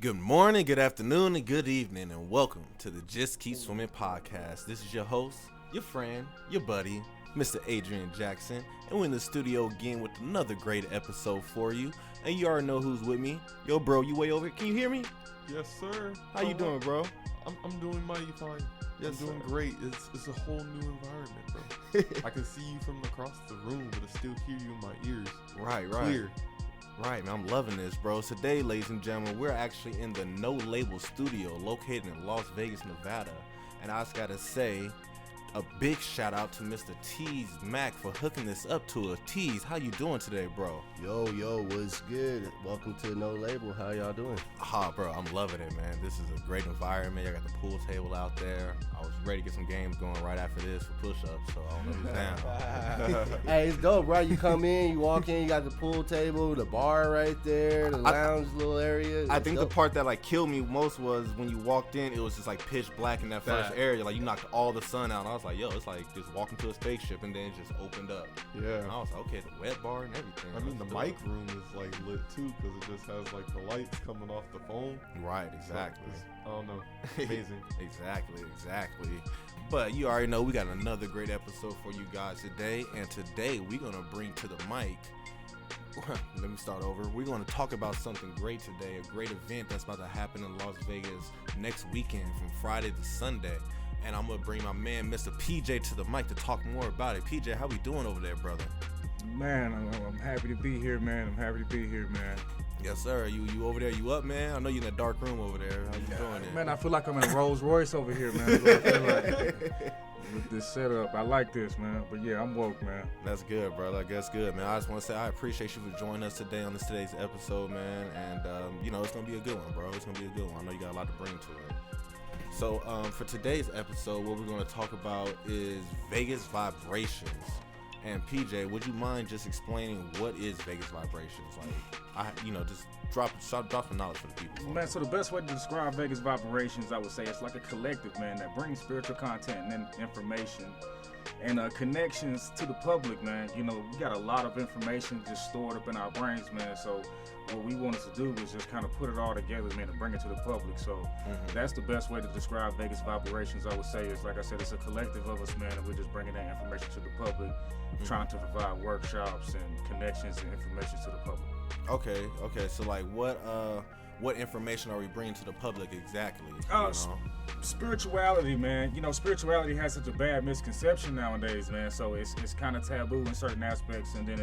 Good morning, good afternoon, and good evening, and welcome to the Just Keep Swimming podcast. This is your host, your friend, your buddy, Mr. Adrian Jackson, and we're in the studio again with another great episode for you. And you already know who's with me. Yo, bro, you way over here. Can you hear me? Yes, sir. How you doing, bro? I'm doing mighty fine. Yes, I'm doing sir. great. It's a whole new environment, bro. I can see you from across the room, but I still hear you in my ears. Right. Clear. Right, man, I'm loving this, bro. Today, ladies and gentlemen, we're actually in the No Label studio located in Las Vegas, Nevada. And I just gotta say, a big shout out to Mr. TzMac for hooking this up to us. Tz, how you doing today, bro? Yo, what's good? Welcome to No Label. How y'all doing? Bro, I'm loving it, man. This is a great environment. I got the pool table out there. I was ready to get some games going right after this for push-ups, so I don't know who's down. Hey, it's dope, right? You come in, you walk in, you got the pool table, the bar right there, the lounge little area. I think the part that killed me most was when you walked in, it was just pitch black in that first That. area. You knocked all the sun out. And I was like, yo, it's like just walking to a spaceship and then it just opened up. Yeah. And I was like, okay, the wet bar and everything. I mean, the Let's do mic room is lit too, because it just has the lights coming off the phone. it. Right, exactly. I don't know. Amazing. Exactly. But you already know we got another great episode for you guys today. And today we're going to bring to the mic, let me start over. We're going to talk about something great today, a great event that's about to happen in Las Vegas next weekend from Friday to Sunday. And I'm going to bring my man, Mr. PJ, to the mic to talk more about it. PJ, how we doing over there, brother? Man, I'm happy to be here, man. Yes, sir. You over there? You up, man? I know you in a dark room over there. How you doing there? Man, I feel like I'm in a Rolls Royce over here, man. That's what I feel like. With this setup, I like this, man. But yeah, I'm woke, man. That's good, bro. That's good, man. I just want to say I appreciate you for joining us today on today's episode, man. And, it's going to be a good one, bro. It's going to be a good one. I know you got a lot to bring to it. So, for today's episode, what we're going to talk about is Vegas vibrations. And PJ, would you mind just explaining what is Vegas vibrations? Just drop some knowledge for the people. Man, so the best way to describe Vegas vibrations, I would say, it's like a collective, man, that brings spiritual content and information and connections to the public, man. We got a lot of information just stored up in our brains, man. So what we wanted to do was just kind of put it all together, man, and bring it to the public. So that's the best way to describe Vegas vibrations, I would say. Is like I said, it's a collective of us, man, and we're just bringing that information to the public, trying to provide workshops and connections and information to the public. Okay. So what information are we bringing to the public exactly? Spirituality, man. Spirituality has such a bad misconception nowadays, man. So it's kind of taboo in certain aspects, and then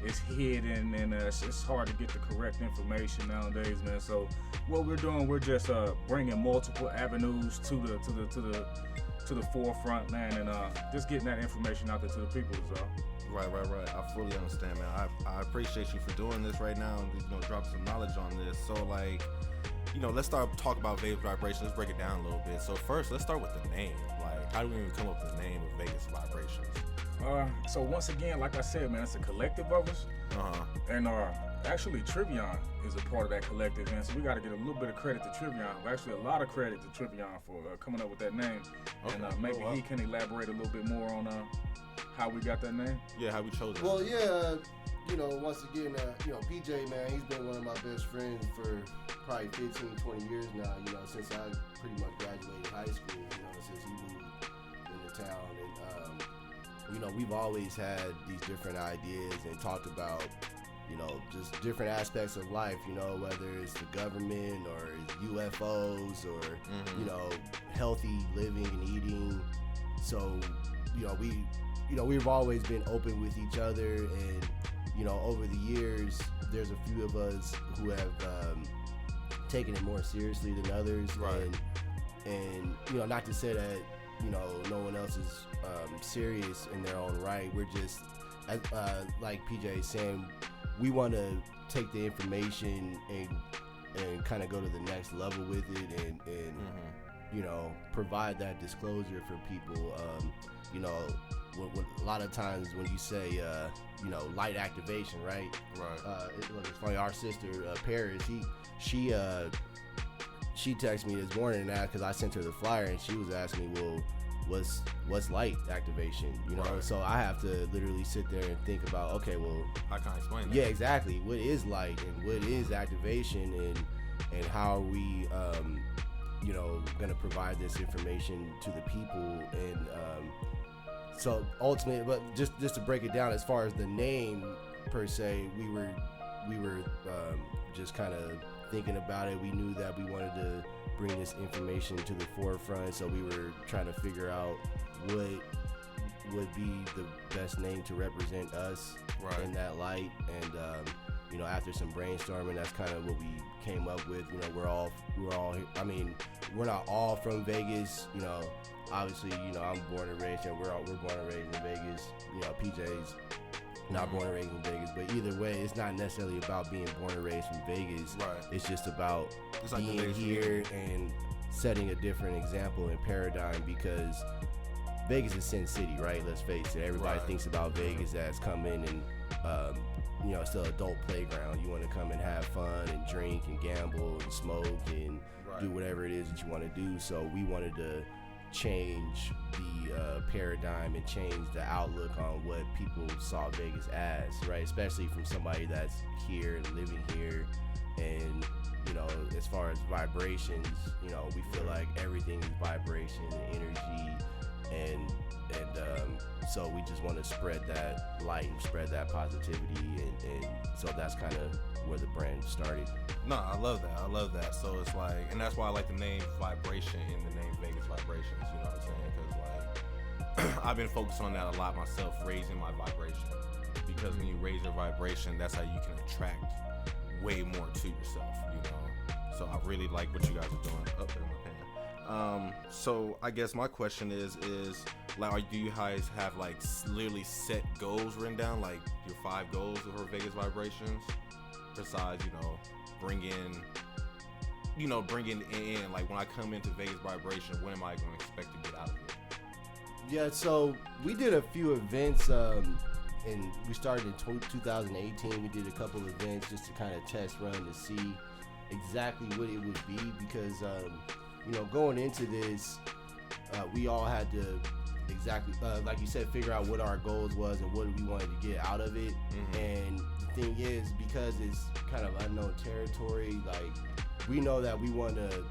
it's hidden, and it's hard to get the correct information nowadays, man. So what we're doing, we're just bringing multiple avenues to the forefront, man, and just getting that information out there to the people as well. Right. I fully understand, man. I appreciate you for doing this right now and drop some knowledge on this. So let's start talking about Vegas vibrations. Let's break it down a little bit. So first, let's start with the name. How do we even come up with the name of Vegas vibrations? So once again, like I said, man, it's a collective of us, and actually Trivion is a part of that collective, man. So we got to get a little bit of credit to Trivion. Actually, a lot of credit to Trivion for coming up with that name. Okay. And maybe he can elaborate a little bit more on how we got that name. Yeah, how we chose it. Well, yeah, once again, PJ, man, he's been one of my best friends for probably 15, 20 years now, since I pretty much graduated high school, since he moved into town. And, we've always had these different ideas and talked about, just different aspects of life, whether it's the government or UFOs or, healthy living and eating. So, we've always been open with each other, and, over the years, there's a few of us who have taken it more seriously than others. Right. And not to say that, no one else is serious in their own right. We're just, like PJ is saying, we want to take the information and kind of go to the next level with it and provide that disclosure for people. When a lot of times when you say, light activation, right? Right. It's funny. Our sister Paris, she texted me this morning now because I sent her the flyer, and she was asking me, well, what's light activation? Right. So I have to literally sit there and think about, okay, well, I can't explain that. Yeah, exactly. What is light and what is activation? And and how are we, going to provide this information to the people. And so ultimately, but just to break it down, as far as the name per se, we were just kind of thinking about it. We knew that we wanted to bring this information to the forefront, so we were trying to figure out what would be the best name to represent us in that light. And after some brainstorming, that's kind of what we came up with. We're all I mean, we're not all from Vegas, obviously, I'm born and raised, we're born and raised in Vegas. PJ's not born and raised in Vegas, but either way, it's not necessarily about being born and raised from Vegas. It's just about being here and setting a different example and paradigm, because Vegas is Sin City, right? Let's face it. Everybody thinks about Vegas as coming and, it's still an adult playground. You want to come and have fun and drink and gamble and smoke and do whatever it is that you want to do. So we wanted to change the paradigm and change the outlook on what people saw Vegas as, right? Especially from somebody that's here and living here. And as far as vibrations, we feel like everything is vibration and energy, and so we just want to spread that light and spread that positivity, and so that's kind of where the brand started. No, I love that. So it's like, and that's why I like the name Vibration in the name Vegas Vibrations, you know what I'm saying? Because like I've been focused on that a lot myself, raising my vibration, because when you raise your vibration, that's how you can attract way more to yourself, so I really like what you guys are doing up there in my pen. So I guess my question is like, do you guys have like literally set goals written down, like your 5 goals for Vegas Vibrations, besides bringing in, like when I come into Vegas Vibration, what am I going to expect to get out of it? Yeah, so we did a few events, and we started in 2018. We did a couple of events just to kind of test run to see exactly what it would be, because going into this, we all had to exactly like you said, figure out what our goals was and what we wanted to get out of it. And the thing is, because it's kind of unknown territory, like we know that we want to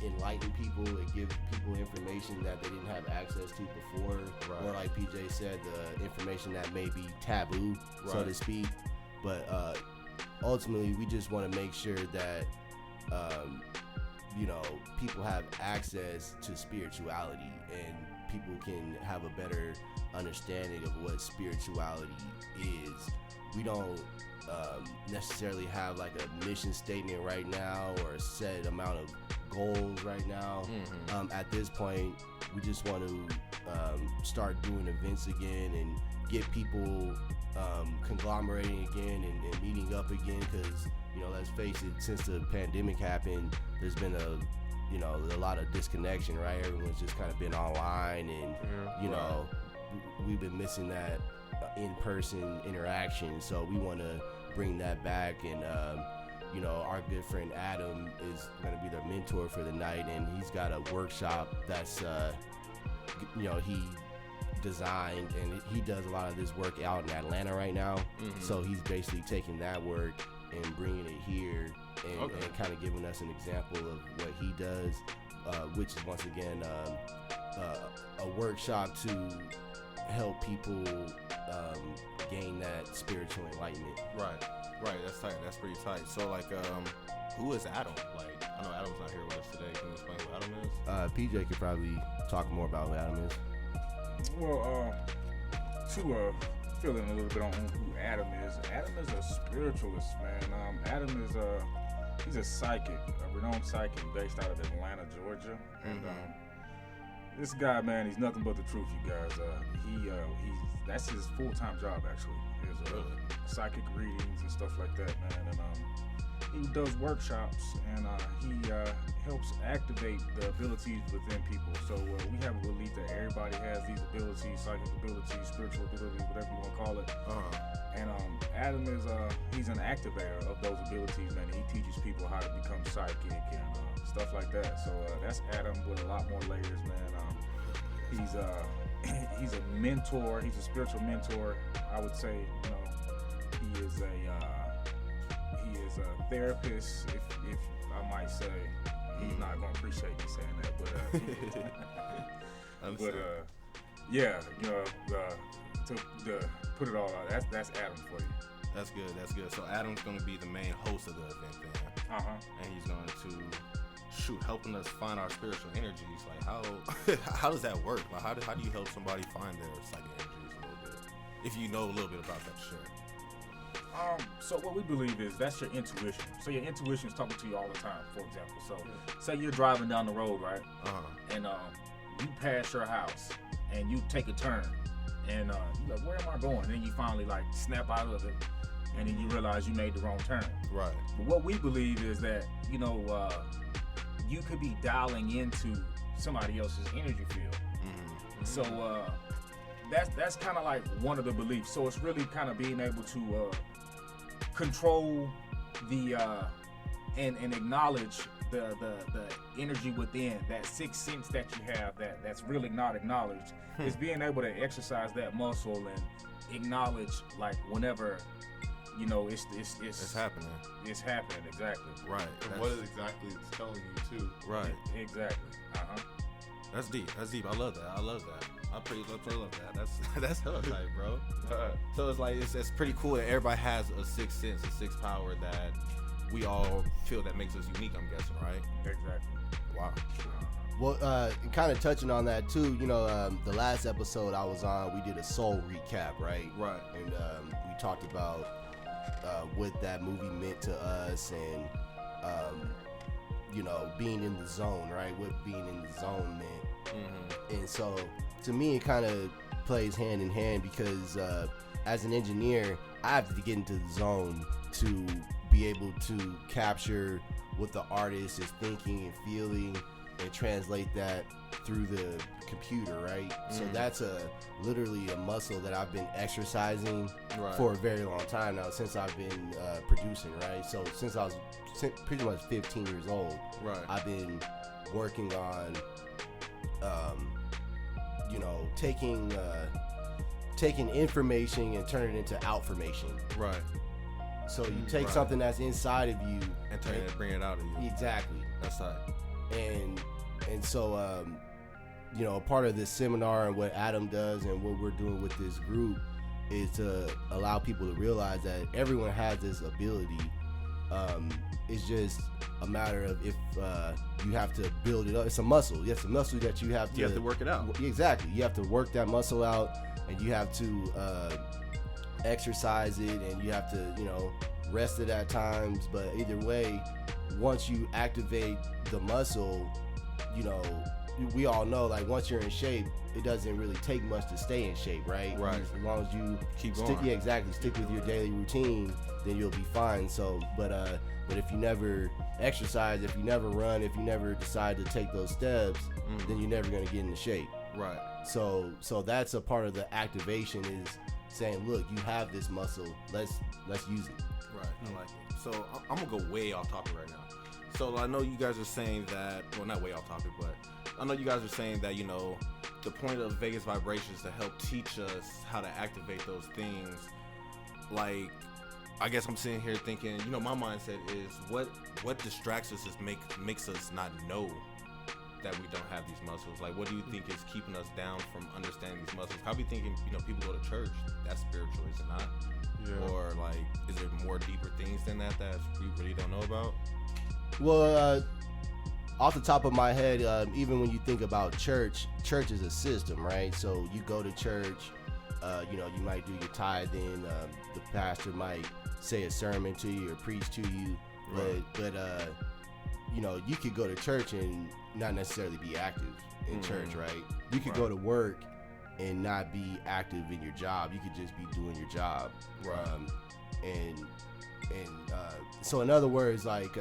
enlighten people and give people information that they didn't have access to before, or like PJ said, the information that may be taboo, so to speak. But ultimately, we just want to make sure that people have access to spirituality, and people can have a better understanding of what spirituality is. We don't necessarily have like a mission statement right now or a set amount of goals right now. At this point, we just want to start doing events again and get people conglomerating again and meeting up again, because let's face it, since the pandemic happened, there's been a lot of disconnection, right? Everyone's just kind of been online, and we've been missing that in-person interaction. So we want to bring that back, and our good friend Adam is going to be the mentor for the night, and he's got a workshop that's he designed, and he does a lot of this work out in Atlanta right now. So he's basically taking that work and bringing it here, and kind of giving us an example of what he does, which is once again a workshop to help people gain that spiritual enlightenment. Right, that's tight. That's pretty tight. So like, who is Adam? Like, I know Adam's not here with us today. Can you explain who Adam is? PJ could probably talk more about what Adam is. Well, to fill in a little bit on who Adam is. Adam is a spiritualist, man. Adam is he's a psychic, a renowned psychic based out of Atlanta, Georgia. And this guy, man, he's nothing but the truth, you guys. He's that's his full-time job, actually. Is psychic readings and stuff like that, man. And he does workshops, and he helps activate the abilities within people. So we have a belief that everybody has these abilities, psychic abilities, spiritual abilities, whatever you want to call it. And Adam is he's an activator of those abilities, man. He teaches people how to become psychic and stuff like that. So that's Adam with a lot more layers, man. He's a mentor. He's a spiritual mentor. I would say, he is a therapist. If I might say he's not gonna appreciate me saying that, but yeah, you know, to put it all out, that's Adam for you. That's good. That's good. So Adam's going to be the main host of the event then. And he's going to helping us find our spiritual energies. Like how does that work? Like how do you help somebody find their psychic energies a little bit? If you know a little bit about that, sure. So what we believe is that's your intuition. So your intuition is talking to you all the time, for example. So say you're driving down the road, right? And you pass your house and you take a turn and you're like, where am I going? And then you finally like snap out of it and then you realize you made the wrong turn. Right. But what we believe is that, you know, you could be dialing into somebody else's energy field. So that's kind of like one of the beliefs. So it's really kind of being able to control the and acknowledge the energy within, that sixth sense that you have that's really not acknowledged. Is being able to exercise that muscle and acknowledge like whenever, you know, it's happening. It's happening, exactly. Right. And what is exactly it's telling you too. Right. Exactly. That's deep. I love that. I love that. That's hella tight, bro. So it's like it's pretty cool that everybody has a sixth sense, a sixth power that we all feel that makes us unique, I'm guessing, right? Exactly. Wow. Well, kind of touching on that too, you know, the last episode I was on, we did a soul recap, right? Right. And we talked about what that movie meant to us and, you know, being in the zone, right? What being in the zone meant. And so to me, it kind of plays hand in hand because as an engineer, I have to get into the zone to be able to capture what the artist is thinking and feeling and translate that through the computer, right? So that's literally a muscle that I've been exercising for a very long time now, since I've been producing, right? So since I was pretty much 15 years old, I've been working on, you know, taking information and turning it into outformation. Right. So you take something that's inside of you and bring it out of you. Exactly. That's right. And so, you know, a part of this seminar and what Adam does and what we're doing with this group is to allow people to realize that everyone has this ability. It's just a matter of if you have to build it up. It's a muscle. It's a muscle that you have to work it out. Exactly. You have to work that muscle out, and you have to exercise it, and you have to, you know, rest it at times. But either way, once you activate the muscle, you know, we all know, like, once you're in shape, it doesn't really take much to stay in shape, right? Right. As long as you keep stick, going. yeah, exactly. Stick with your daily routine, then you'll be fine. So, but if you never exercise, if you never run, if you never decide to take those steps, then you're never gonna get into shape. Right. So that's a part of the activation, is saying, look, you have this muscle. Let's use it. Right. I like it. So I'm gonna go way off topic right now. So I know you guys are saying that, well, not way off topic, but I know you guys are saying that, you know, the point of Vegas vibrations to help teach us how to activate those things. Like, I guess I'm sitting here thinking, you know, my mindset is what distracts us is makes us not know that we don't have these muscles. Like, what do you think is keeping us down from understanding these muscles? I'll be thinking, you know, people go to church, that's spiritual, is it not? Yeah. Or like, is there more deeper things than that we really don't know about? Well, off the top of my head, even when you think about church is a system, right? So you go to church, you know, you might do your tithing, the pastor might say a sermon to you or preach to you, but you know, you could go to church and not necessarily be active in church, right? You could go to work and not be active in your job. You could just be doing your job, so in other words, like,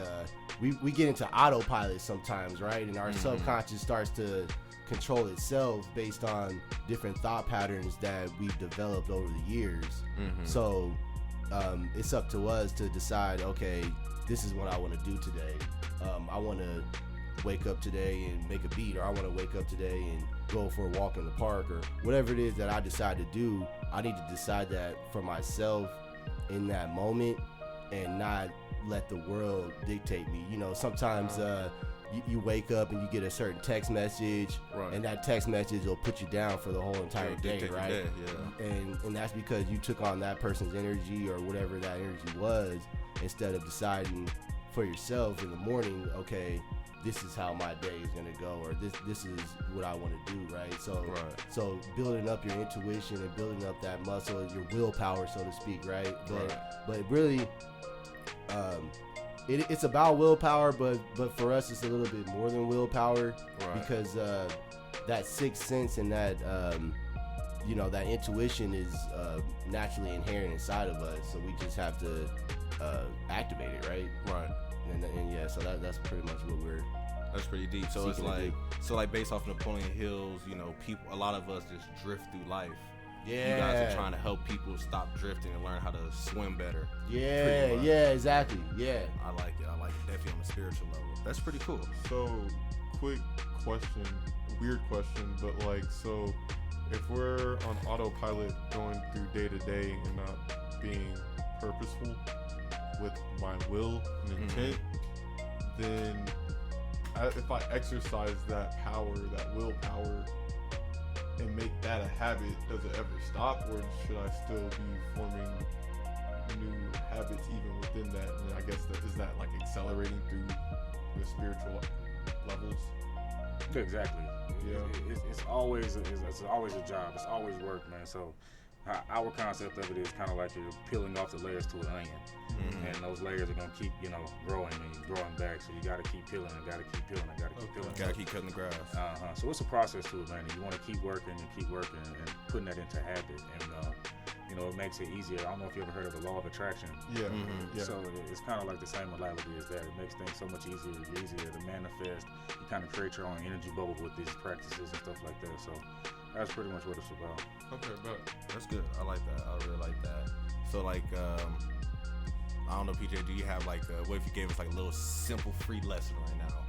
we get into autopilot sometimes, right? And our subconscious starts to control itself based on different thought patterns that we've developed over the years. So it's up to us to decide, okay, this is what I want to do today. I want to wake up today and make a beat, or I want to wake up today and go for a walk in the park, or whatever it is that I decide to do. I need to decide that for myself in that moment, and not, let the world dictate me. You know, sometimes you wake up and you get a certain text message, and that text message will put you down for the whole entire day, right? And that's because you took on that person's energy or whatever that energy was, instead of deciding for yourself in the morning, okay, this is how my day is gonna go, or this is what I want to do, right? So building up your intuition and building up that muscle, your willpower, so to speak, right? But really, it's about willpower, but for us, it's a little bit more than willpower, because that sixth sense and that that intuition is naturally inherent inside of us, so we just have to activate it, right? And yeah, so that's pretty much what we're. That's pretty deep. So it's like based off Napoleon Hill's, people, a lot of us just drift through life. Yeah. You guys are trying to help people stop drifting and learn how to swim better. Yeah, exactly. Yeah. I like it. Definitely on a spiritual level. That's pretty cool. So, quick question, weird question, but so if we're on autopilot going through day to day and not being purposeful with my will and intent, then if I exercise that power, that willpower, and make that a habit, does it ever stop, or should I still be forming new habits even within that? And I guess is that like accelerating through the spiritual levels? Exactly. Yeah. It's always a job. It's always work, man. So our concept of it is kind of like you're peeling off the layers to an onion, and those layers are gonna keep growing and growing back. So you gotta keep peeling and gotta keep peeling and gotta keep peeling. Gotta keep cutting the grass. So it's a process to it, man. You want to keep working and putting that into habit, and it makes it easier. I don't know if you ever heard of the law of attraction. Yeah. So it's kind of like the same modality as that. It makes things so much easier. It's easier to manifest. You kind of create your own energy bubble with these practices and stuff like that. So that's pretty much what it's about. Okay, but that's good. I like that. I really like that. So I don't know, PJ, do you have what if you gave us a little simple free lesson right now?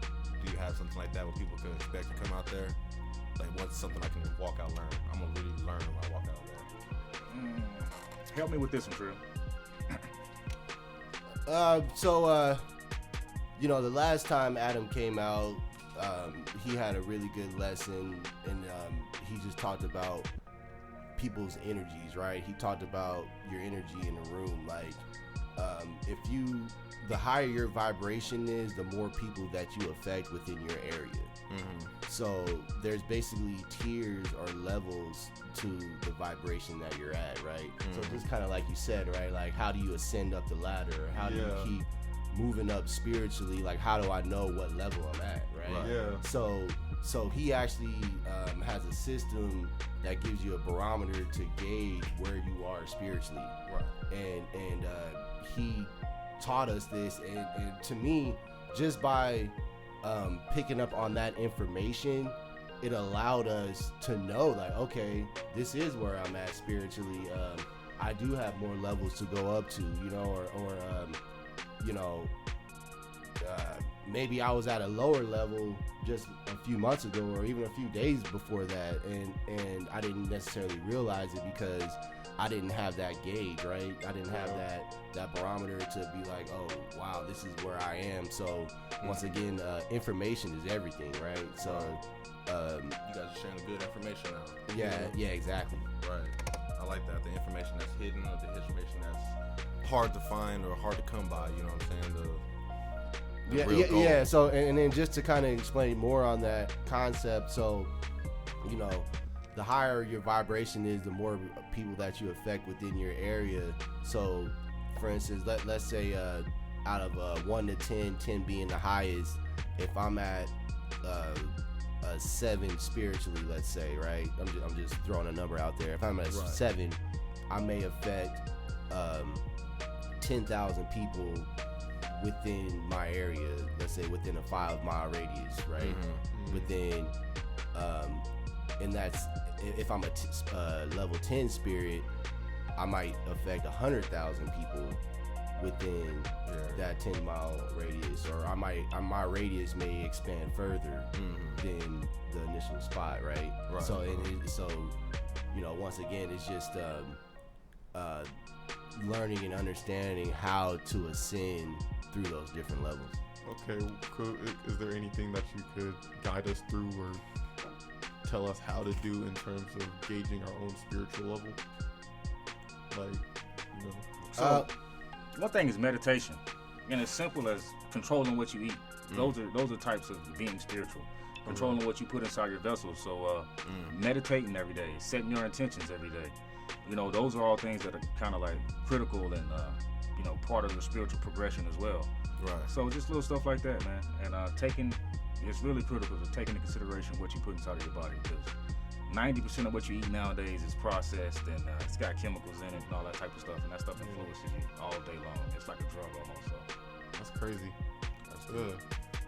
Do you have something like that where people could expect to come out there? What's something I can walk out learn? I'm gonna really learn when I walk out there. Help me with this one, Trill. The last time Adam came out, he had a really good lesson, and he just talked about people's energies, right? He talked about your energy in a room. The higher your vibration is, the more people that you affect within your area. So there's basically tiers or levels to the vibration that you're at, right? So just kind of like you said, right? How do you ascend up the ladder? How do you keep moving up spiritually? How do I know what level I'm at, right? Yeah. So he actually has a system that gives you a barometer to gauge where you are spiritually, and he taught us this, and to me, just by picking up on that information, it allowed us to know, okay, this is where I'm at spiritually. I do have more levels to go up to, maybe I was at a lower level just a few months ago, or even a few days before that, and I didn't necessarily realize it because I didn't have that gauge, right? I didn't have that barometer to be like, oh, wow, this is where I am. So once again, information is everything, right? So you guys are sharing good information now. Yeah, exactly. Right. I like that. The information that's hidden, or the information that's hard to find or hard to come by, you know what I'm saying? Yeah. So, and then just to kind of explain more on that concept, so, the higher your vibration is, the more people that you affect within your area. So, for instance, let's say out of 1 to 10, 10 being the highest, if I'm at a 7 spiritually, let's say, right? I'm just throwing a number out there. If I'm at 7, I may affect 10,000 people within my area, let's say within a 5-mile radius, right? Within, and that's, if I'm a level 10 spirit, I might affect 100,000 people within that 10-mile radius, or my radius may expand further than the initial spot, right? So once again, it's just learning and understanding how to ascend through those different levels. Okay, is there anything that you could guide us through or tell us how to do in terms of gauging our own spiritual level? Like, you know. So, one thing is meditation, and as simple as controlling what you eat. Those are types of being spiritual. Controlling what you put inside your vessel. So, meditating every day, setting your intentions every day. You know, those are all things that are kind of like critical and you know, part of the spiritual progression as well. Right. So just little stuff like that, man. And it's really critical to take into consideration what you put inside of your body, because 90% of what you eat nowadays is processed and it's got chemicals in it and all that type of stuff, and that stuff influences you all day long. It's like a drug almost. So That's crazy. That's good.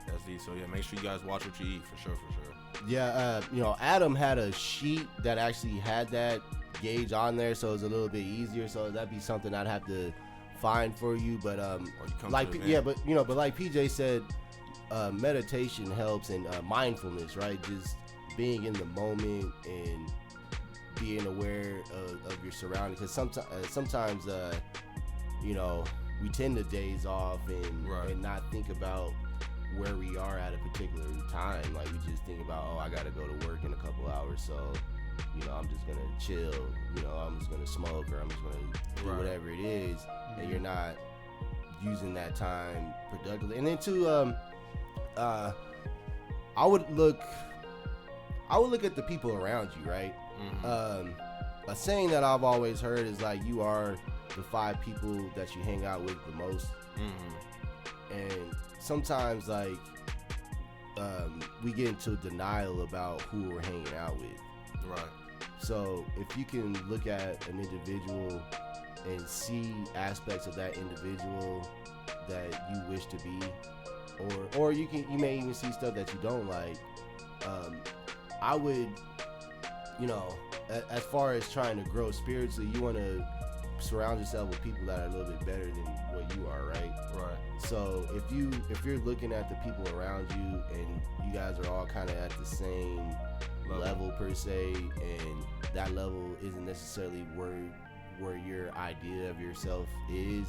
That's deep. So yeah, make sure you guys watch what you eat for sure. Yeah, you know, Adam had a sheet that actually had that gauge on there, so it's a little bit easier. So that'd be something I'd have to find for you. But like but you know, but like PJ said, meditation helps, and mindfulness, right? Just being in the moment and being aware of your surroundings. Because sometimes you know, we tend to daze off and not think about where we are at a particular time. Like, we just think about, oh, I gotta go to work in a couple hours, so, you know, I'm just gonna chill, you know, I'm just gonna smoke, or I'm just gonna do whatever it is, and you're not using that time productively. And then too, I would look at the people around you, right? A saying that I've always heard is like, you are the 5 people that you hang out with the most. And sometimes, like, we get into denial about who we're hanging out with. Right. So if you can look at an individual and see aspects of that individual that you wish to be, or you may even see stuff that you don't like. I would, you know, as far as trying to grow spiritually, you want to surround yourself with people that are a little bit better than what you are, right? Right. So if you're looking at the people around you and you guys are all kind of at the same level per se, and that level isn't necessarily where your idea of yourself is,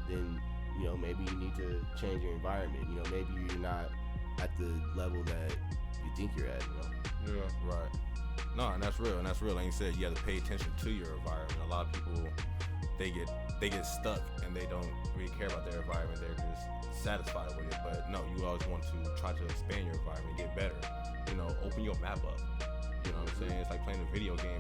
then, you know, maybe you need to change your environment. You know, maybe you're not at the level that you think you're at, you know? Yeah. Right. No, and that's real. Like you said, you have to pay attention to your environment. A lot of people, they get stuck and they don't really care about their environment. They're just satisfied with it. But no, you always want to try to expand your environment, get better. You know, open your map up. You know what I'm saying? It's like playing a video game.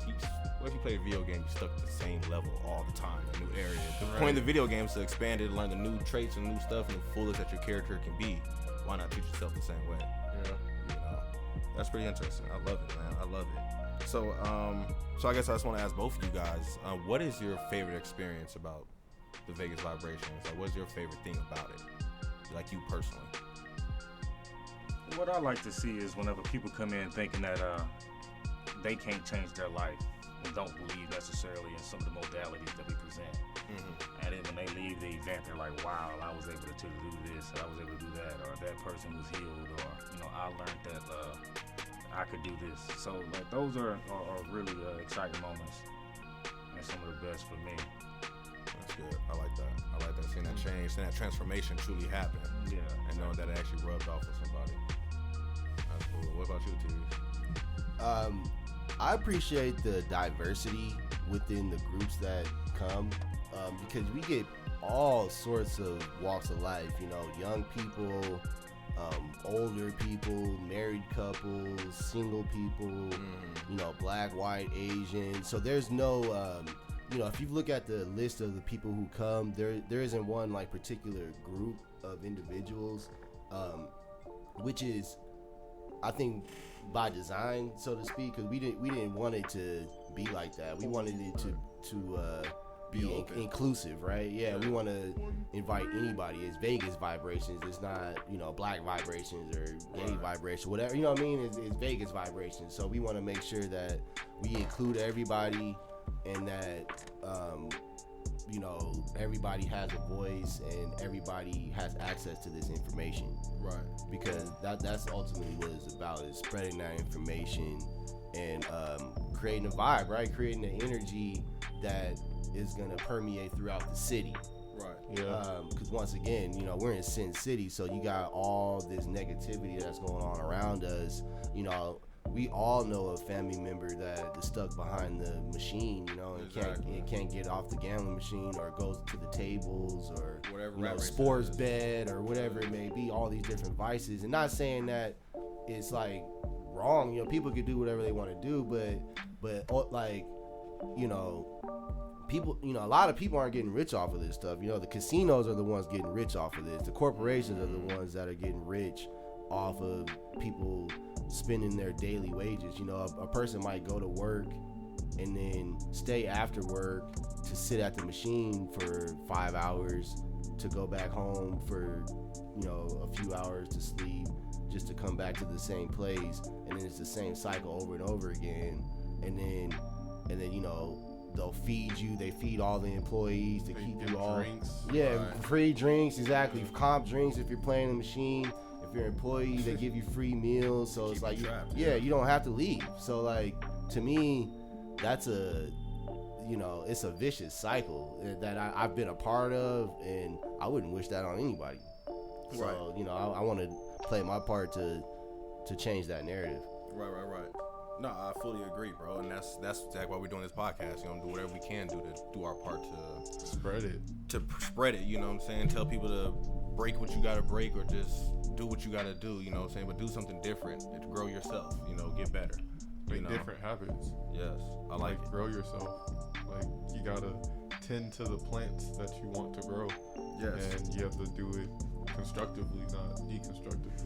What if you play a video game, you stuck at the same level all the time, a new area? The point of the video game is to expand it, learn the new traits and new stuff, and the fullest that your character can be. Why not treat yourself the same way? Yeah. You know, that's pretty interesting. I love it, man. I love it. So I guess I just want to ask both of you guys, what is your favorite experience about the Vegas vibrations? Like, what's your favorite thing about it? Like, you personally? What I like to see is whenever people come in thinking that they can't change their life and don't believe necessarily in some of the modalities that we present. And then when they leave the event, they're like, wow, I was able to do this, and I was able to do that, or that person was healed, or, you know, I learned that I could do this. So, like, those are really exciting moments, and some of the best for me. That's good. I like that. Seeing that change, seeing that transformation truly happen. Yeah. And knowing that it actually rubbed off with somebody. That's cool. What about you, T? I appreciate the diversity within the groups that come, because we get all sorts of walks of life, you know, young people, older people, married couples, single people, you know, black, white, Asian. So there's no, you know, if you look at the list of the people who come, there isn't one like particular group of individuals, which is, I think, by design, so to speak, because we didn't want it to be like that. We wanted it to be inclusive, right? Yeah, we want to invite anybody. It's Vegas vibrations. It's not, you know, black vibrations or gay vibration, whatever. You know what I mean? It's Vegas vibrations. So we want to make sure that we include everybody, and that you know, everybody has a voice and everybody has access to this information. Right. Because that's ultimately what it's about, is spreading that information and creating a vibe, right? Creating the energy that is gonna permeate throughout the city. Right. Yeah. Because once again, you know, we're in Sin City, so you got all this negativity that's going on around us. You know, we all know a family member that is stuck behind the machine, you know, and can't get off the gambling machine, or goes to the tables, or Whatever, you know, sports bet, or whatever it may be. All these different vices, and not saying that it's like wrong. You know, people can do whatever they want to do, but like, you know, people, you know, a lot of people aren't getting rich off of this stuff. You know, the casinos are the ones getting rich off of this. The corporations are the ones that are getting rich off of people spending their daily wages. You know, a person might go to work and then stay after work to sit at the machine for 5 hours, to go back home for, you know, a few hours to sleep, just to come back to the same place, and then it's the same cycle over and over again. And then you know, they'll feed you. They feed all the employees to keep you all drinks. Yeah, Right. free drinks, exactly. Comp drinks if you're playing the machine. If you're an employee, they give you free meals. So it's Keep like you trapped, yeah, you don't have to leave. So like, to me, that's a, you know, it's a vicious cycle that I've been a part of, and I wouldn't wish that on anybody. So Right. you know, I want to play my part to change that narrative. Right. No, I fully agree, bro, and that's exactly why we're doing this podcast. You know, do whatever we can do to do our part to Spread it. spread it. You know what I'm saying? Tell people to break what you gotta break, or just do what you gotta do. You know what I'm saying? But do something different to grow yourself. You know, get better. Make know? different habits. Yes, I like it. Grow yourself. Like, you gotta tend to the plants that you want to grow. Yes. And you have to do it constructively, not deconstructively.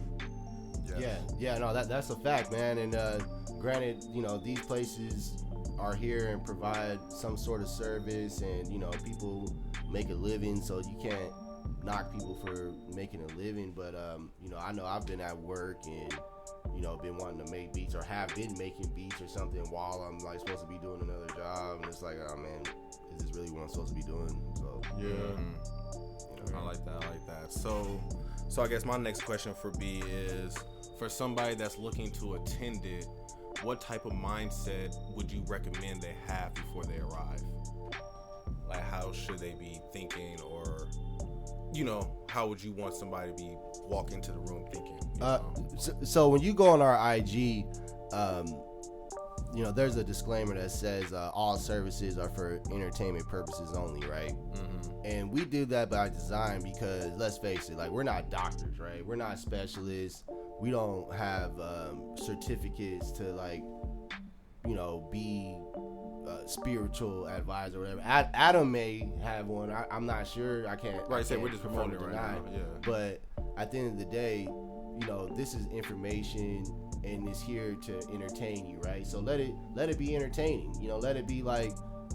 Yeah, no, that's a fact, man. And granted, you know, these places are here and provide some sort of service, and you know, people make a living, so you can't knock people for making a living. But you know I've been at work and, you know, been wanting to make beats, or have been making beats or something while I'm like supposed to be doing another job, and it's like, oh man, is this really what I'm supposed to be doing? So Yeah. you know. I like that. So I guess my next question for B is, for somebody that's looking to attend it, what type of mindset would you recommend they have before they arrive? Like, how should they be thinking, or, you know, how would you want somebody to be walking into the room thinking? You know? So when you go on our IG, you know, there's a disclaimer that says all services are for entertainment purposes only, right? Mm-hmm. And we do that by design because, let's face it, like, we're not doctors, right? We're not specialists. We don't have certificates to, like, you know, be spiritual advisor or whatever. Adam may have one. I'm not sure. I can't. Right, I say can't we're just promoting it right deny. now. Yeah. But at the end of the day, you know, this is information, and it's here to entertain you, right? So let it be entertaining. You know, let it be like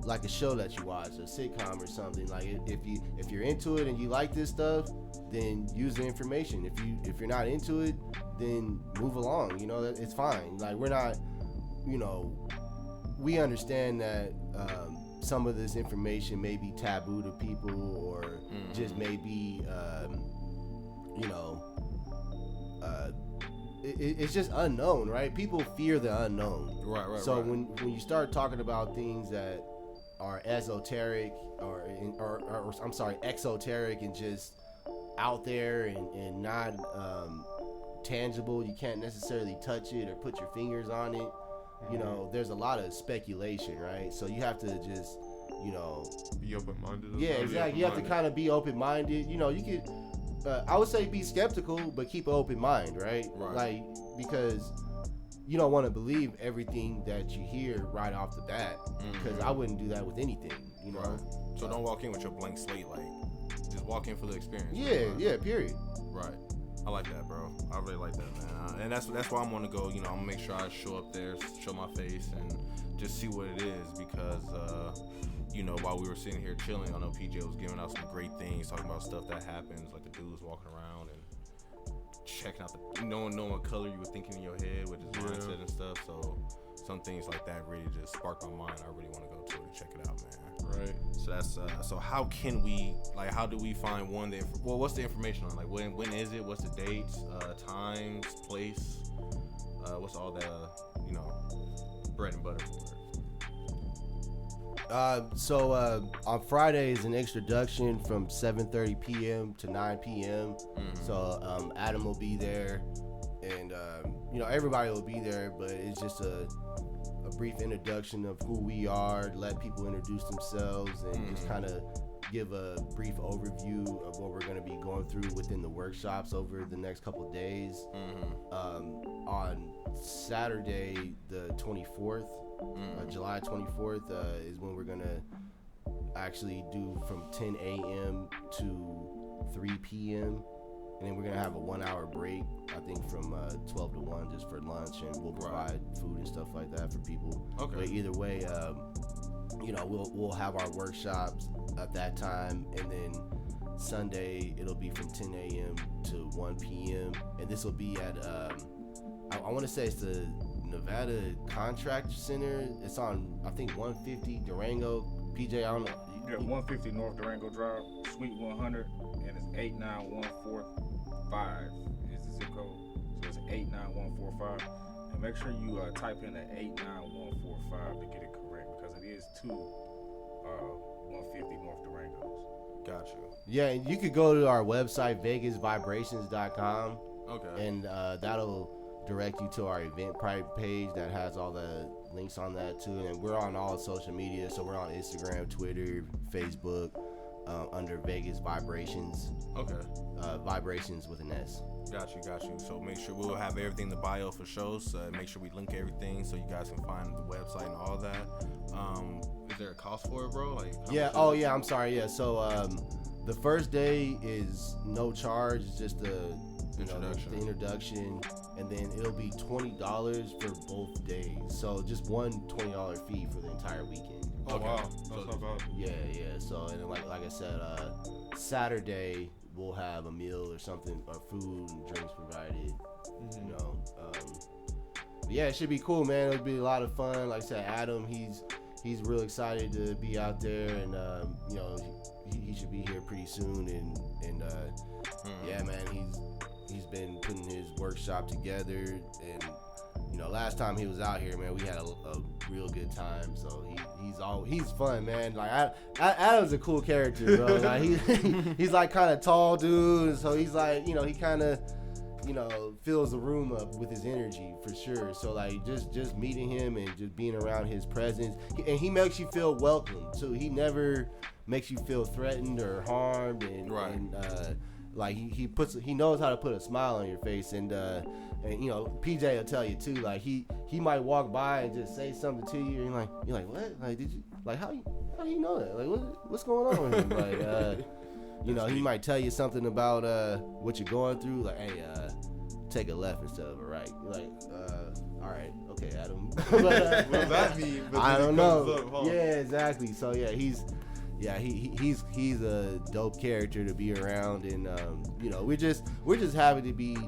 a show that you watch, a sitcom or something. Like, if you're into it and you like this stuff, then use the information. If you're not into it, then move along. You know, it's fine. Like, we're not, you know, we understand that some of this information may be taboo to people, or just may be, you know, it's just unknown, right? People fear the unknown. Right. So when you start talking about things that are esoteric or I'm sorry, exoteric, and just out there and not tangible, you can't necessarily touch it or put your fingers on it. You know, there's a lot of speculation, right? So you have to just, you know, Be open-minded. yeah, exactly. You have to kind of be open-minded. You know, you could, I would say, be skeptical, but keep an open mind, right? Right. Like, because you don't want to believe everything that you hear right off the bat, because I wouldn't do that with anything, you know? Right. So don't walk in with your blank slate. Like, just walk in for the experience. Yeah, period. Right. I like that, bro. I really like that, man. And that's why I'm gonna go. You know, I'm gonna make sure I show up there, show my face, and just see what it is. Because, you know, while we were sitting here chilling, I know PJ was giving out some great things, talking about stuff that happens, like the dudes walking around and checking out knowing what color you were thinking in your head with his mindset and stuff. So some things like that really just sparked my mind. I really want to go to it and check it out, man. Right. So that's so how can we, like, how do we find what's the information on, like, when is it, what's the dates, times, place, what's all the, you know, bread and butter for it? On Friday is an introduction from 7:30 p.m. to 9 p.m. So Adam will be there, and everybody will be there, but it's just a brief introduction of who we are, let people introduce themselves, and just kind of give a brief overview of what we're going to be going through within the workshops over the next couple days. On Saturday, the 24th, July 24th, is when we're going to actually do from 10 a.m. to 3 p.m. And then we're going to have a 1 hour break, I think from 12 to 1 just for lunch, and we'll provide food and stuff like that for people. Okay. But either way, we'll have our workshops at that time, and then Sunday it'll be from 10 a.m. to 1 p.m. And this will be at I want to say it's the Nevada Contract Center. It's on, I think, 150 Durango. PJ, I don't know. Yeah, 150 North Durango Drive, Suite 100, and it's 89145 is the zip code. So it's 89145. And make sure you type in the 89145 to get it correct, because it is 150 North Durangos. Gotcha. Yeah, and you could go to our website, vegasvibrations.com. Okay. And that'll direct you to our event page that has all the links on that too. And we're on all social media, so we're on Instagram, Twitter, Facebook, under Vegas Vibrations. Okay. Vibrations with an S. Got you. So make sure we'll have everything in the bio for shows. Make sure we link everything so you guys can find the website and all that. Is there a cost for it, bro? I'm sorry. Yeah. So the first day is no charge. It's just the introduction, and then it'll be $20 for both days. So just one $20 fee for the entire weekend. Oh wow, that's not bad. Yeah. So and then like I said, Saturday we'll have a meal or something, or food and drinks provided. Yeah, it should be cool, man. It'll be a lot of fun. Like I said, Adam, he's real excited to be out there, and he should be here pretty soon. And yeah, man, he's been putting his workshop together, and last time he was out here, man, we had a real good time. So he's fun, man. Like Adam's a cool character, bro. Like he's like kind of tall dude, so he's like he kind of fills the room up with his energy for sure. So like just meeting him and just being around his presence, and he makes you feel welcome too. He never makes you feel threatened or harmed, and like he knows how to put a smile on your face, and PJ will tell you too. Like he might walk by and just say something to you, and you're like what? Like did you how you know that? Like what's going on with him? Like he might tell you something about what you're going through. Like hey, take a left instead of a right. You're like all right, okay, Adam. But, what does that mean? But I don't know. Up, huh? Yeah, exactly. So yeah, he's a dope character to be around, and we're just happy to be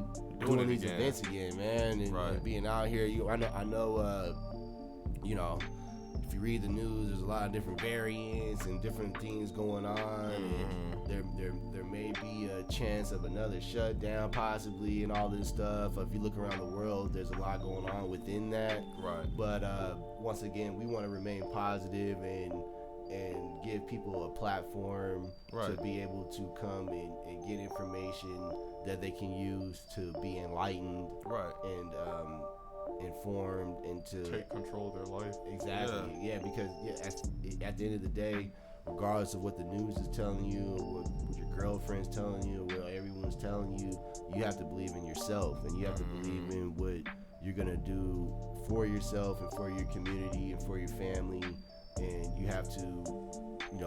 doing these events again, man, and being out here. I know if you read the news, there's a lot of different variants and different things going on. And there may be a chance of another shutdown possibly, and all this stuff. If you look around the world, there's a lot going on within that. Right. But once again, we want to remain positive and give people a platform to be able to come and get information that they can use to be enlightened, and informed, and to take control of their life. Exactly. Yeah, because at the end of the day, regardless of what the news is telling you, or what your girlfriend's telling you, or what everyone's telling you, you have to believe in yourself, and you have to believe in what you're gonna do for yourself and for your community and for your family. And you have to,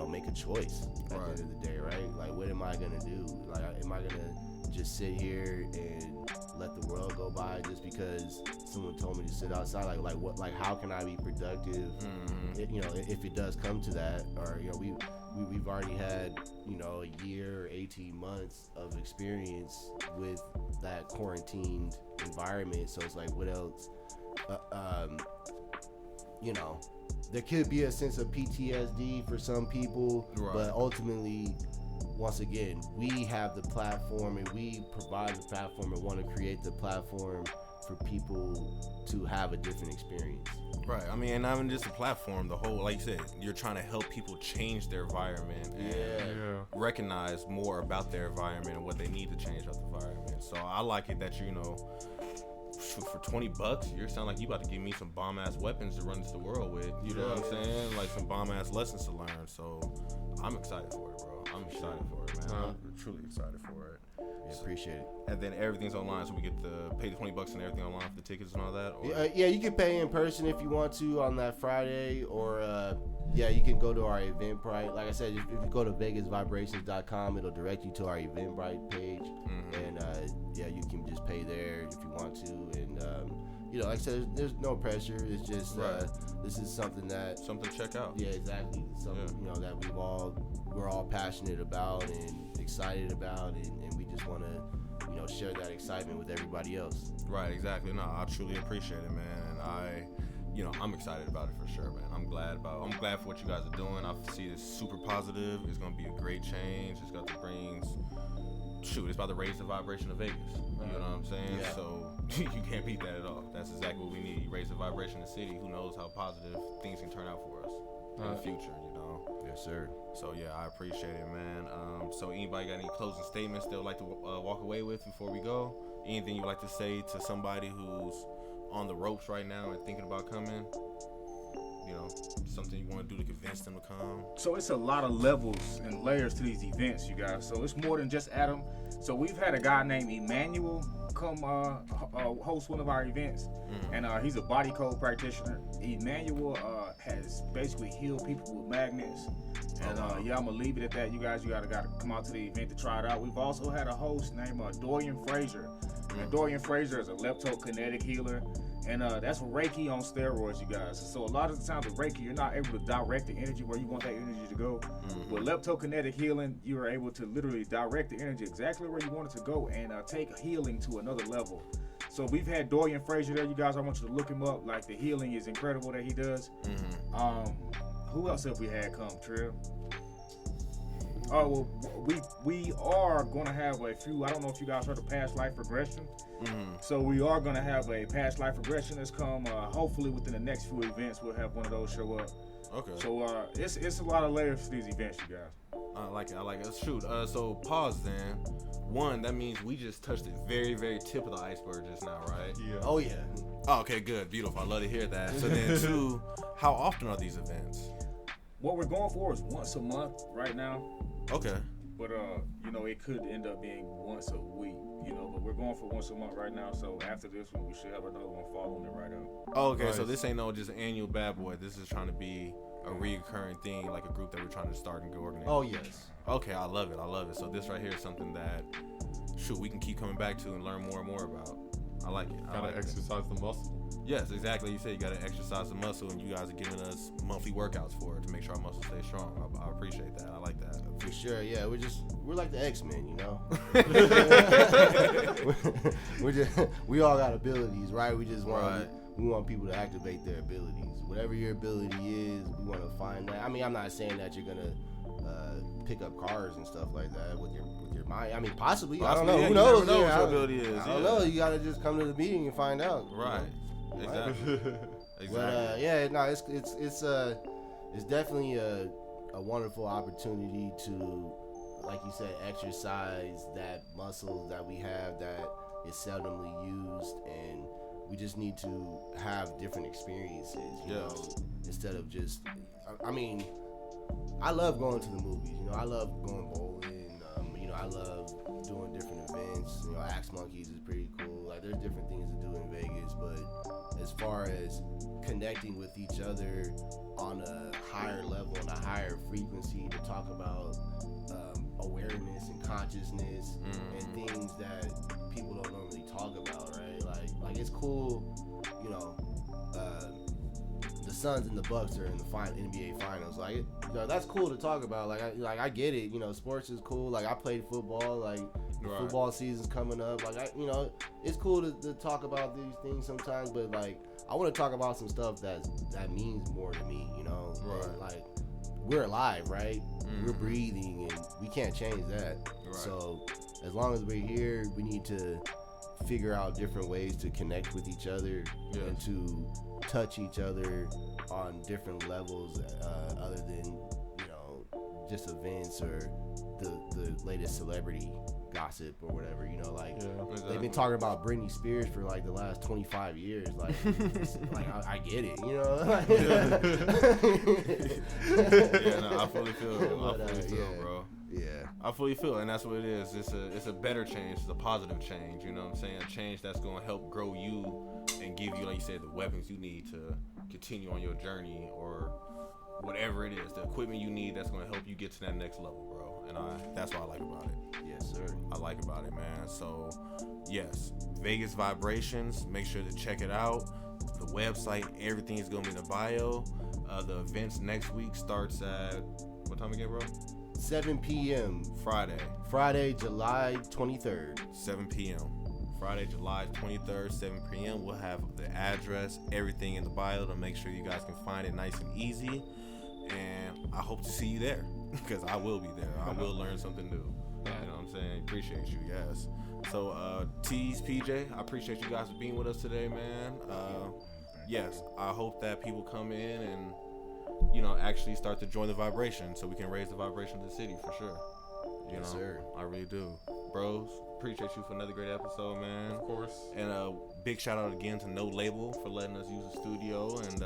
make a choice at the end of the day, right? Like, what am I gonna do? Like, am I gonna just sit here and let the world go by just because someone told me to sit outside? Like what? Like, how can I be productive? If it does come to that, or we've already had a year or 18 months of experience with that quarantined environment. So it's like, what else? There could be a sense of PTSD for some people, but ultimately, once again, we have the platform, and we provide the platform, and want to create the platform for people to have a different experience. Right. I mean, and not even just a platform. The whole, like you said, you're trying to help people change their environment and recognize more about their environment and what they need to change about the environment. So I like it that for $20, you sound like you about to give me some bomb ass weapons to run into the world with. You know what I'm saying? Like some bomb ass lessons to learn. So I'm excited for it, bro. I'm excited for it, man. I'm truly excited for it. Yeah, appreciate it. And then everything's online, so we get to pay the $20 and everything online for the tickets and all that. Or? Yeah, you can pay in person if you want to on that Friday, or you can go to our Eventbrite. Like I said, if you go to VegasVibrations.com, it'll direct you to our Eventbrite page, and you can just pay there if you want to. And like I said, there's no pressure. It's just this is something to check out. Yeah, exactly. Something that we're all passionate about and excited about, and we just want to share that excitement with everybody else. Right, exactly. No, I truly appreciate it, man. And I'm excited about it for sure, man. I'm glad for what you guys are doing. I see this super positive. It's gonna be a great change. It's got to bring it's about to raise the vibration of Vegas. You know what I'm saying? Yeah. So you can't beat that at all. That's exactly what we need. You raise the vibration of the city. Who knows how positive things can turn out for us in the future, Yes, sir. So yeah, I appreciate it, man. So anybody got any closing statements they would like to walk away with before we go? Anything you'd like to say to somebody who's on the ropes right now and thinking about coming? Something you want to do to convince them to come? So it's a lot of levels and layers to these events, you guys. So it's more than just Adam. So we've had a guy named Emmanuel come host one of our events, and he's a body code practitioner. Emmanuel has basically healed people with magnets, and I'm gonna leave it at that. You guys, gotta come out to the event to try it out. We've also had a host named Dorian Frazier. And Dorian Frazier is a leptokinetic healer, and that's Reiki on steroids, you guys. So a lot of the times with Reiki, you're not able to direct the energy where you want that energy to go. With leptokinetic healing, you are able to literally direct the energy exactly where you want it to go and take healing to another level. So we've had Dorian Frazier there, you guys. I want you to look him up. Like, the healing is incredible that he does. Who else have we had come, Trill? Oh, well, we are going to have a few, I don't know if you guys heard of past life regression. So we are going to have a past life regression that's come, hopefully within the next few events, we'll have one of those show up. Okay. So it's a lot of layers to these events, you guys. I like it. Shoot. So pause then. One, that means we just touched the very, very tip of the iceberg just now, right? Yeah. Oh, yeah. Oh, okay, good. Beautiful. I love to hear that. So then two, how often are these events? What we're going for is once a month right now. Okay. But it could end up being once a week, but we're going for once a month right now. So after this one, we should have another one following it right up. Oh, okay. Nice. So this ain't no just annual bad boy. This is trying to be a reoccurring thing, like a group that we're trying to start and go organize. Oh, yes. Okay, I love it. So this right here is something that, we can keep coming back to and learn more and more about. I like it. Gotta exercise the muscle. Yes, exactly. You said you gotta exercise the muscle, and you guys are giving us monthly workworkouts for it to make sure our muscles stay strong. I appreciate that. I like that. For sure, yeah. We're like the X-Men, we all got abilities, right? We just want people to activate their abilities. Whatever your ability is, we want to find that. I mean, I'm not saying that you're gonna pick up cars and stuff like that with your mind. I mean, possibly. I don't know. Yeah, who knows? You never know what your ability is. I don't know. You gotta just come to the meeting and find out. Right. Exactly. But it's definitely a wonderful opportunity to, like you said, exercise that muscle that we have that is seldomly used, and we just need to have different experiences, you know, instead of just, I mean, I love going to the movies, I love going bowling, I love doing different events, Axe Monkeys is pretty cool, like there's different things to do in Vegas, but as far as connecting with each other on a higher level, on a higher frequency to talk about awareness and consciousness and things that people don't normally talk about, right? Like it's cool, the Suns and the Bucks are in the NBA Finals. Like, that's cool to talk about. I get it. Sports is cool. Like, I played football. Like, football season's coming up. Like, it's cool to talk about these things sometimes. But I want to talk about some stuff that means more to me. Right. And, like, we're alive, right? We're breathing, and we can't change that. Right. So as long as we're here, we need to figure out different ways to connect with each other and to touch each other on different levels other than, you know, just events or the latest celebrity gossip or whatever, you know, like they've been talking about Britney Spears for like the last 25 years, like, like I get it, you know. I fully feel bro. Yeah, I fully feel, and that's what it is. It's a better change. It's a positive change. You know what I'm saying? A change that's going to help grow you and give you, like you said, the weapons you need to continue on your journey or whatever it is, the equipment you need that's going to help you get to that next level, bro. And that's what I like about it. Yes, sir. I like about it, man. So, yes, Vegas Vibrations. Make sure to check it out. The website, everything is going to be in the bio. The events next week starts at what time again, bro? 7 p.m. Friday, July 23rd. 7 p.m. Friday, July 23rd, 7 p.m. We'll have the address, everything in the bio to make sure you guys can find it nice and easy. And I hope to see you there because I will be there. I will learn something new. You know what I'm saying? Appreciate you, yes. So, T's, PJ, I appreciate you guys for being with us today, man. Yes, I hope that people come in and, you know, actually start to join the vibration so we can raise the vibration of the city for sure. You know, sir. I really do. Bros, appreciate you for another great episode, man. Of course. And a big shout out again to No Label for letting us use the studio. And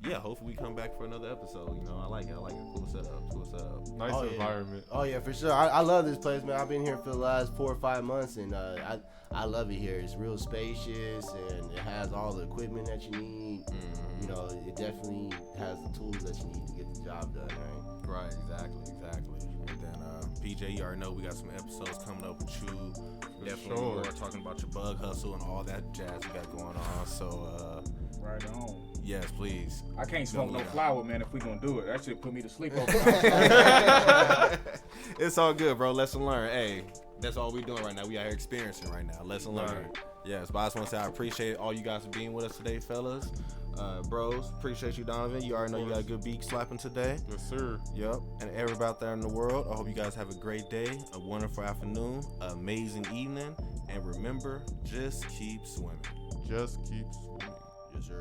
yeah, hopefully we come back for another episode. You know, I like it. Cool setup. Nice environment. Oh yeah, for sure. I love this place, man. I've been here for the last 4 or 5 months, and I love it here. It's real spacious, and it has all the equipment that you need. Mm-hmm. You know, it definitely has the tools that you need to get the job done, right? Right, exactly. And then PJ, you already know we got some episodes coming up with you. Definitely more talking about your bug hustle and all that jazz you got going on. So right on. Yes, please. I can't smoke no flower, man, if we gonna do it. That should put me to sleep over. It's all good, bro. Lesson learned. Hey, that's all we doing right now. We out here experiencing right now. Lesson learned. Right. Yes, but I just want to say I appreciate all you guys for being with us today, fellas. Bros, appreciate you, Donovan. You already know you got a good beat slapping today. Yes, sir. Yep. And everybody out there in the world, I hope you guys have a great day, a wonderful afternoon, amazing evening, and remember, just keep swimming. Just keep swimming. Yes, sir.